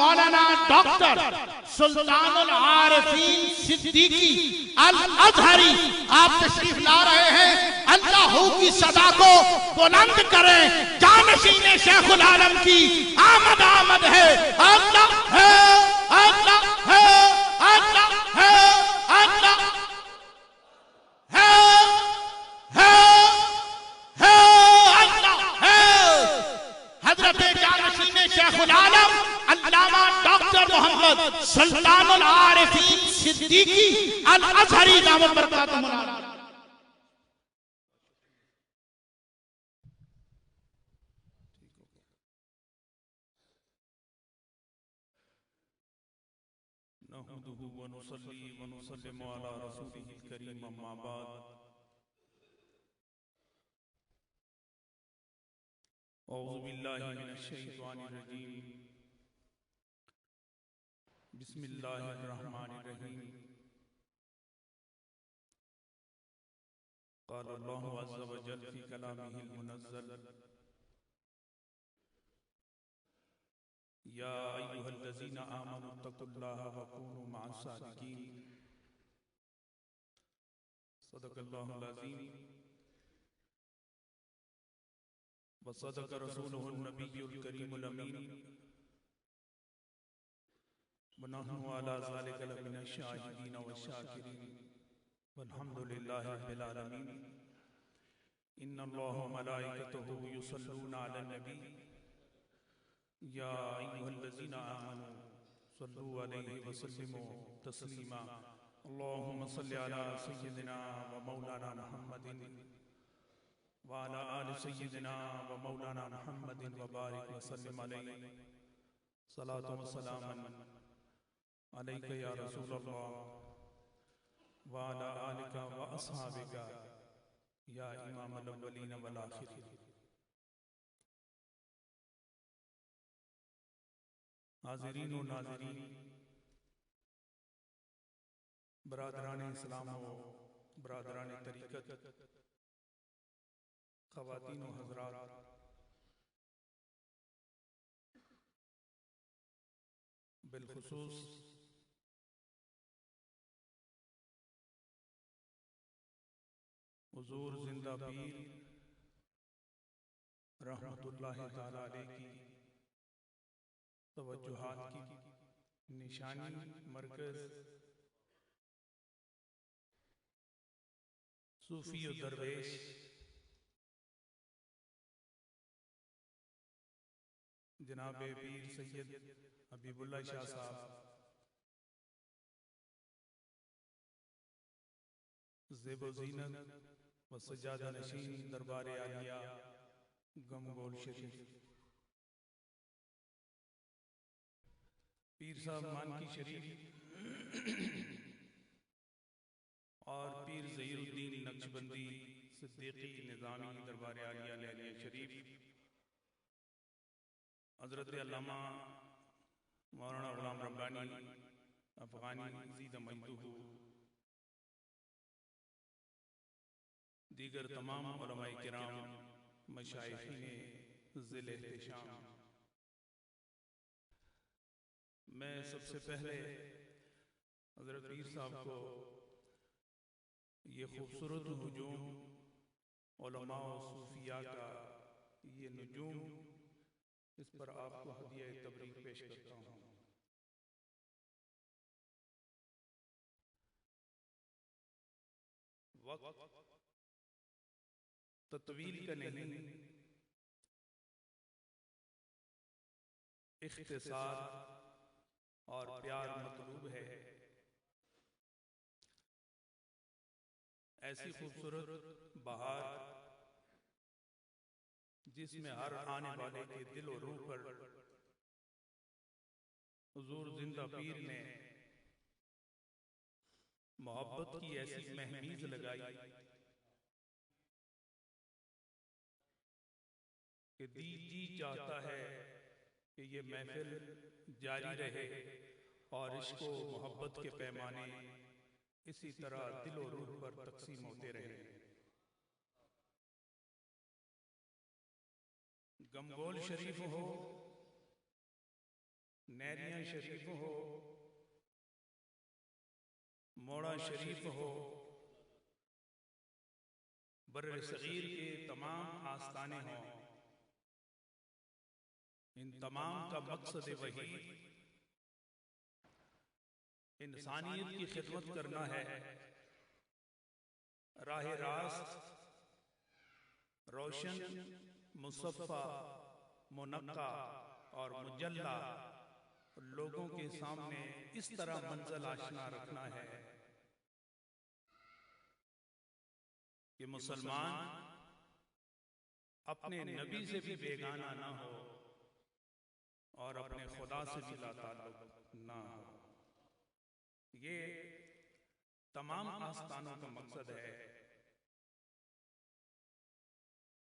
मौलाना doctor सुल्तानुल Arefin Siddiqui अल अजहरी आप तशरीफ ला रहे हैं। अल्लाह की सदा को बुलंद करें। जानशीन शेखुल आलम की आमद आमद है। अल्लाह है, अल्लाह है, अल्लाह है, अल्लाह है, अल्लाह है। हजरत जानशीन शेखुल आलम अल्लामा डॉक्टर मोहम्मद सुल्तानुल आरिफीन सिद्दीकी अल अजहरी दामत बरकातुहुम आला। नहमदुहु व नुसल्ली व नुसल्लिमु अला रसूलिहिल करीम अम्मा बाद। औज़ु बिल्लाहि मिनश शैतानिर रजीम। बिस्मिल्लाहिर रहमानिर रहीम। क़ाल अल्लाहु अज़्ज़ा व जल्ल फ़ी कलामिहिल मुनज़्ज़ल या अय्युहल्लज़ीना आमनु तक़ुल्लाहा व कूनू मअस सादिक़ीन। सदक़ल्लाहुल अज़ीम व सदक़ रसूलुहुन नबियुल करीमुल अमीन व नहनु अला ज़ालिका लमिनश शाहिदीन व शाकिरीन वल्हम्दुलिल्लाहि रब्बिल आलमीन। इन्नल्लाहा व मलाइकतहु युसल्लूना अलन नबी या अय्युहल्लज़ीना आमनू सल्लू अलैहि व सल्लिमू तस्लीमा। अल्लाहुम्मा सल्लि अला सय्यिदिना व मौलाना मुहम्मदिन व अला आलि सय्यिदिना व मौलाना मुहम्मदिन व बारिक व सल्लिम अलैहि। सलातु व सलामन अलैका या रसूलल्लाह व अला आलिका व अस्हाबिका या इमामल अव्वलीन वल आखिरीन। हाज़िरीन व नाज़िरीन, बरादरान इस्लाम व बरादरान तरीक़त, ख़वातीन व हज़रात, बिलख़ुसूस हुज़ूर ज़िंदा पीर रहमतुल्लाहि तआला अलैह की तवज्जुहात की निशानी मरकज़ सूफी और दरवेश जनाब पीर सैयद हबीबुल्लाह शाह साहब ज़ेब ज़ीनत व सज्जादा नशीन दरबार आलिया गमगोल शरीफ, पीर साहब मानकी शरीफ और पीर ज़हीरुद्दीन नक्शबंदी सिद्दीकी निज़ामी दरबार आलिया लेलिया शरीफ, हज़रत अल्लामा मौलाना ग़ुलाम रब्बानी अफ़ग़ानी ज़ीद मजदूहु, दीगर तमाम उलमाए किराम, मशाइख़ीन ज़िले एहतिशाम, मैं सबसे पहले हज़रत पीर साहब को ये खूबसूरत हुजूम उलमा व सूफिया का ये नुजूम, इस पर आपको हदिया तबरीक पेश करता हूँ। वक्त तत्वील का नहीं, इख्तिसार और प्यार मतलूब है। ऐसी खूबसूरत बहार जिसमें हर आने वाले के दिल और रूह पर हुजूर जिंदा पीर ने मोहब्बत की ऐसी महमीज लगाई कि जी चाहता है कि ये महफिल जारी रहे और इश्क व मोहब्बत के पैमाने इसी तरह दिल और रूह पर तकसीम होते रहे। गमगोल शरीफ हो नैरिया शरीफ हो, मोड़ा शरीफ हो, बर्र सगीर के तमाम आस्ताने हों, इन तमाम का मकसद वही इंसानियत की खिदमत करना है। राह रास्त, रोशन, मुसफ़ा, मुनक्का और मुजल्ला लोगों के सामने इस तरह मंज़िल आशना रखना है कि मुसलमान अपने नबी से भी बेगाना ना हो और अपने खुदा से भी लाताल्लुक़ ना हो। ये तमाम आस्तानों का मकसद है।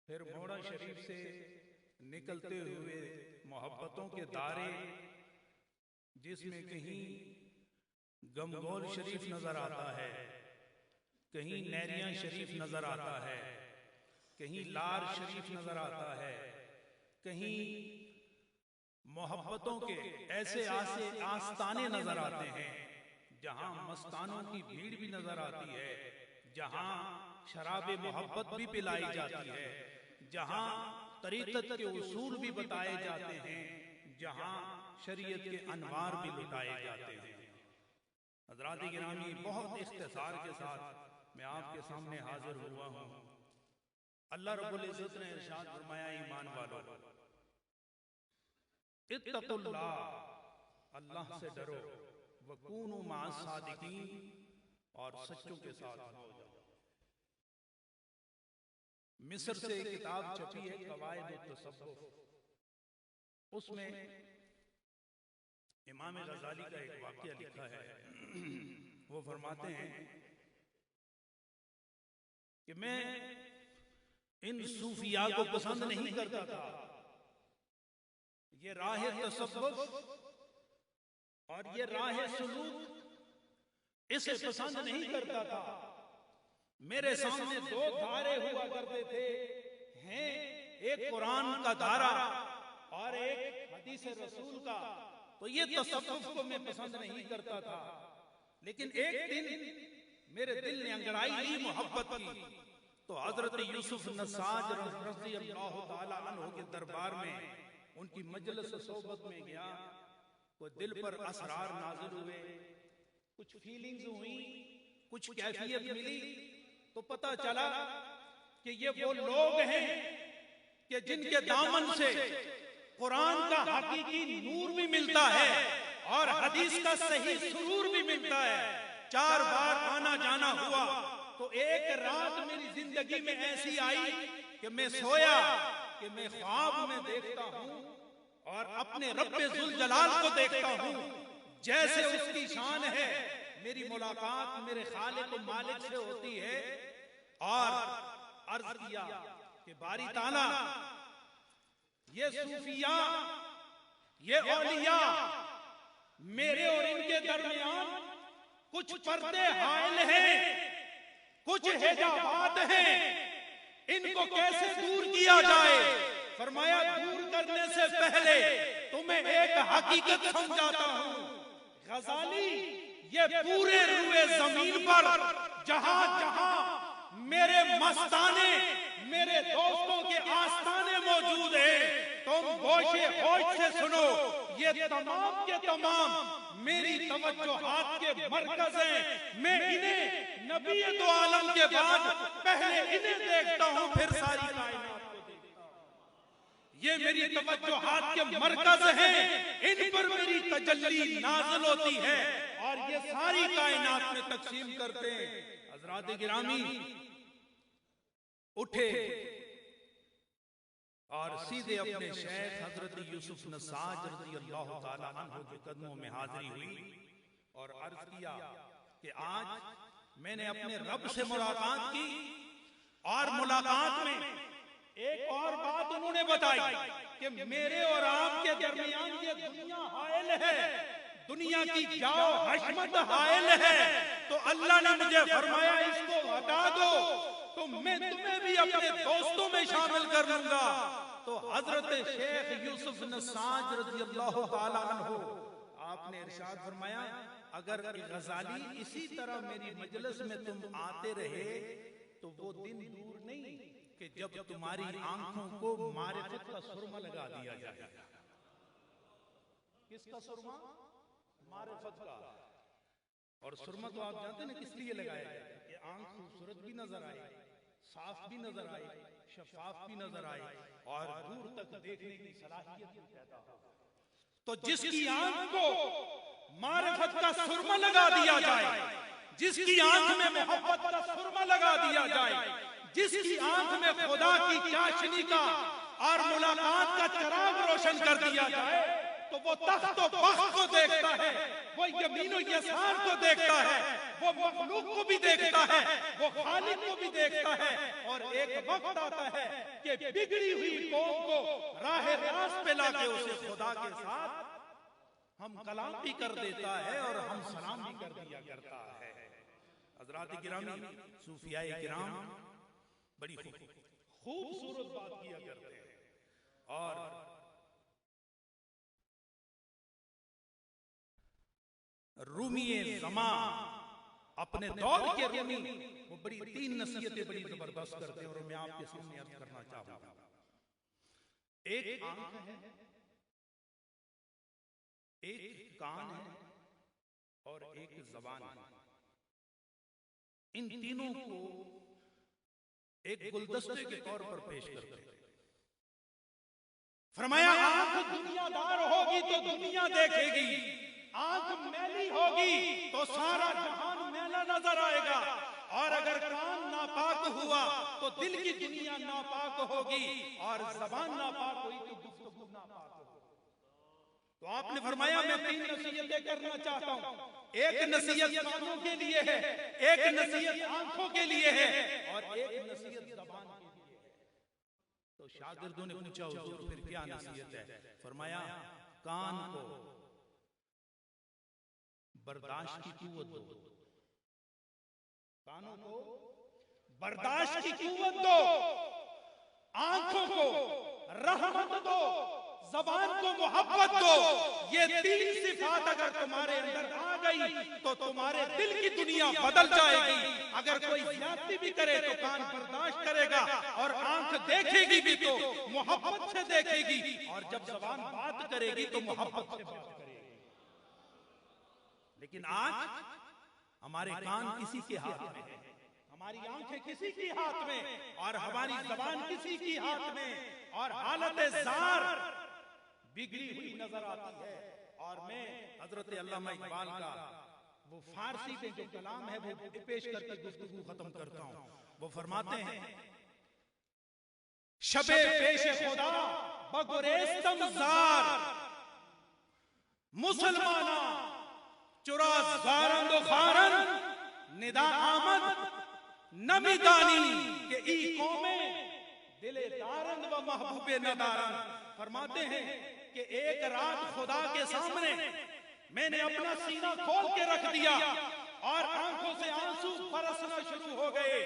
फिर मोड़ा शरीफ से निकलते हुए मोहब्बतों के दायरे, जिसमें कहीं गमगोल शरीफ नजर आता है, कहीं नैरिया शरीफ नजर आता है, कहीं लार शरीफ नजर आता है, कहीं मोहब्बतों के ऐसे आस्ताने नजर आते हैं जहां मस्तानों की भीड़ भी नजर आती है, जहां शराबे मोहब्बत भी पिलाई जाती है, जहां तरीक़त के उसूल भी बताए जाते हैं, जहां शरीयत के अनवार भी लुटाए जाते हैं। हज़रात गिरामी, बहुत इख्तिसार के साथ मैं आपके सामने हाजिर हुआ हूं। अल्लाह रब्बुल इज़्ज़त ने इरशाद फरमाया, ईमान वालों, इत्तक़ुल्लाह, अल्लाह से डरो, वकूनु मअस सादिकीन, और सच्चों के साथ हो जाओ। मिस्र से एक किताब छपी है, क़वाइद तसव्वुफ़, उसमें इमाम गज़ाली का एक वाक़या लिखा है। वो फरमाते हैं कि मैं इन सूफिया को पसंद नहीं करता था, ये राह तसव्वुफ़ और ये राह सुलूक इसे पसंद नहीं करता था। मेरे सामने दो धारे हुआ करते थे, हैं एक कुरान का धारा और एक हदीस रसूल का। तो ये तसव्वुफ़ को मैं पसंद नहीं करता था, लेकिन एक दिन मेरे दिल ने अंगड़ाई ली मोहब्बत की, तो हजरत यूसुफ नस्साज रज़ियल्लाहु ताला अन्हु के दरबार में, उनकी मजलिस सोबत में गया। वो दिल पर असरार नाज़िल हुए, कुछ फीलिंग्स हुई, कुछ कैफियत मिली, तो पता चला कि ये वो लोग हैं कि जिनके दामन से कुरान का हकीकी नूर भी मिलता है और हदीस का सही सुरूर भी मिलता है। 4 बार आना जाना हुआ, तो एक रात मेरी जिंदगी में ऐसी आई कि मैं सोया कि मैं ख्वाब में देखता हूं और अपने रब्बे जुल जलाल को देखता हूं, जैसे उसकी शान है। मेरी मुलाकात मेरे खालिक व मालिक से होती है और अर्ज किया कि बारी ताला, ये सूफिया, ये औलिया, मेरे और इनके दरमियान कुछ पर्दे हायल हैं, कुछ हिजाबात हैं, इनको कैसे दूर किया जाए? फरमाया, दूर करने से पहले तुम्हें एक हकीकत समझाता हूं। गजाली, ये पूरे रुए जमीन पर जहां जहां मेरे मस्ताने, मेरे दोस्तों के आस्ताने मौजूद हैं, तुम होशे होश से सुनो, ये तमाम के तमाम मेरी तवज्जोहात के मरकज हैं। मैं इन्हें नबी दो आलम के बाद पहले इन्हें देखता हूं, फिर सारी कायनात को देखता हूं। ये मेरी तवज्जोहात के मरकज हैं, इन पर मेरी तजल्ली नाज़िल होती है और ये सारी कायनात में तकसीम करते हैं। हज़रात गिरामी उठे और सीधे अपने शेख हजरत यूसुफ नस्साज रज़ियल्लाहु ताला अन्हु के कदमों में हाजिरी हुई और अर्ज किया कि आज मैंने अपने रब से मुलाकात की और मुलाकात में एक और बात उन्होंने बताई कि मेरे और आपके दरमियान ये दुनिया हायल है, दुनिया की जाओ हशमत हायल है। तो अल्लाह ने मुझे फरमाया, इसको हटा दो तो मैं तुम्हें भी अपने दोस्तों में शामिल कर लूंगा। तो हजरत शेख यूसुफ नसाज रज़ियल्लाहु ताला अन्हु आपने इरशाद फरमाया, अगर गजाली इसी तरह मेरी मजलिस में तुम आते रहे तो वो दिन दूर नहीं कि जब तुम्हारी आंखों को मारिफत का सुरमा लगा दिया जाएगा। किसका सुरमा? मारिफत का। और सुरमा तो आप जानते हैं ना किस लिए लगाया गया, कि आंख खूबसूरत भी नजर आए, साफ भी नजर आए, शफाफ भी नजर आए और दूर तक देखने की सलाहियत भी पैदा हो। तो जिसकी आंख को मारिफत का सुरमा लगा दिया जाए, जिसकी आंख में मोहब्बत का सुरमा लगा दिया जाए, जिसकी आंख में खुदा की चाशनी का और मुलाकात का चिराग रोशन कर दिया जाए, तो वो तख्त व बख्त को देखता है, वो यमीन व यसार को देखता है, वो मखलूक को भी देखता है, वो खालिक को भी देखता है। और एक वक्त आता है कि बिगड़ी हुई कौम को राह रास्त पे लाके उसे खुदा के साथ हम कलाम भी कर देता है और हम सलाम भी कर दिया करता है। हज़रात गिरामी, सूफियाए किराम बड़ी खूबसूरत बात किया करते हैं। और रूमिये ज़मा, अपने दौर के रूमी, वो बड़ी 3 नसीहतें बड़ी जबरदस्त करते हैं और मैं आपके सामने अर्ज करना चाहूंगा। एक आंख है, एक कान है और एक ज़बान है। इन तीनों को एक गुलदस्ते के तौर पर पेश करते हैं। फरमाया, आंख दुनियादार होगी तो दुनिया देखेगी, आंख मैली होगी तो सारा जहान मैला नजर आएगा, और अगर कान नापाक हुआ तो दिल की दुनिया नापाक होगी, और ज़बान नापाक हुई तो गुफ्तगू नापाक होगी। तो आपने फरमाया, मैं 3 नसीहतें करना चाहता हूं। एक नसीहत कानों के लिए है, एक नसीहत आंखों के लिए है और एक नसीहत ज़बान के लिए है। तो शागिर्दों ने पूछा, हुजूर फिर क्या नसीहत है? फरमाया, कान को बर्दाश्त की कुव्वत दो, कानों को बर्दाश्त की कुव्वत दो, आंखों को रहमत दो, ज़बान को मोहब्बत दो। ये 3 सिफात अगर तुम्हारे अंदर आ गई तो तुम्हारे दिल की दुनिया बदल जाएगी। अगर कोई ज्यादती भी करे तो कान बर्दाश्त करेगा, और आंख देखेगी भी तो मोहब्बत से देखेगी, और जब ज़बान बात करेगी तो मोहब्बत से बात करेगी। लेकिन आज हमारे कान किसी के हाथ में है, हमारी आंखें किसी के हाथ में, और हमारी ज़बान किसी के हाथ में, और हालत ज़ार बिगड़ी हुई नजर आती है। और मैं हजरत अल्लामा इकबाल का वो फारसी में जो कलाम है वो पेश करके गुफ्तगू खत्म करता हूं। वो फरमाते हैं, शबे पेश खुदा बगुरेस्तम ज़ार, मुसलमाना चुरा ज़ारन दो खारन, निदा आमद नमिदानी के ई कौमे दिले दारन व महबूबे नदारन। फरमाते हैं कि एक रात खुदा के सामने मैंने अपना सीना खोल के रख दिया और आंखों से आंसू बरसना शुरू हो गए।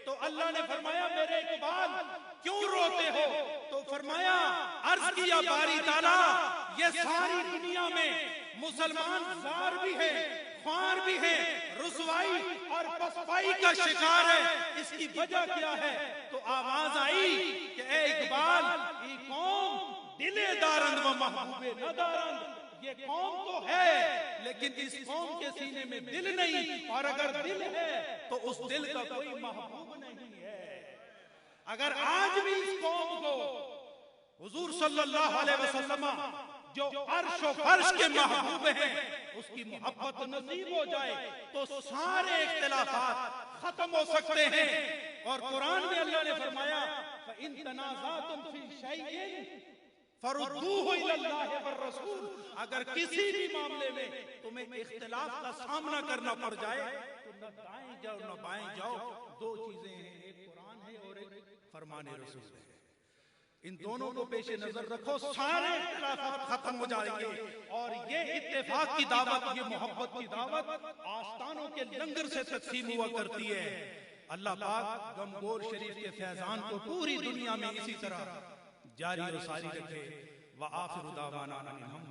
तो अल्लाह ने फरमाया, मेरे इकबाल क्यों रोते हो? तो फरमाया, अर्ज किया, बारी ताला ये सारी दुनिया में मुसलमान ज़ार भी है, ख्वार भी है, रुसवाई और पसपाई का शिकार है। इसकी वजह क्या है? तो आवाज आई कि ए इकबाल, ये कौम दिले दारंद व महबूबे न दारंद, ये कौम तो है लेकिन इस कौम के सीने में दिल नहीं, और अगर दिल है तो उस दिल का कोई महबूब नहीं है। अगर आज भी इस कौम को हुजूर सल्लल्लाहु अलैहि वसल्लम जो अर्श और फर्श के महबूब हैं उसकी मोहब्बत नसीब हो जाए तो सारे इख्तिलाफात खत्म हो सकते हैं। और कुरान में अल्लाह ने फरमाया, इन तनाज़ातुम फी शैइन फरुद्दूहु इलल्लाहि वर रसूल, अगर किसी भी मामले में तुम्हें इख्तिलाफ का सामना करना पड़ जाए तो न दाएं जाओ न बाएं जाओ, 2 चीजें हैं, एक कुरान है और एक फरमाने रसूल है। इन दोनों को पेशे नजर रखो, सारे इख्तिलाफात खत्म हो जाएंगे। और ये इत्तेफाक की दावत, ये मोहब्बत की दावत आस्तानों के लंगर से तकसीम हुआ करती है। अल्लाह पाक गमगोर शरीफ के फैजान को पूरी दुनिया में इसी तरह जारी और सारी रखे। व आखिर दावाना अनिल हम्दुलिल्लाह।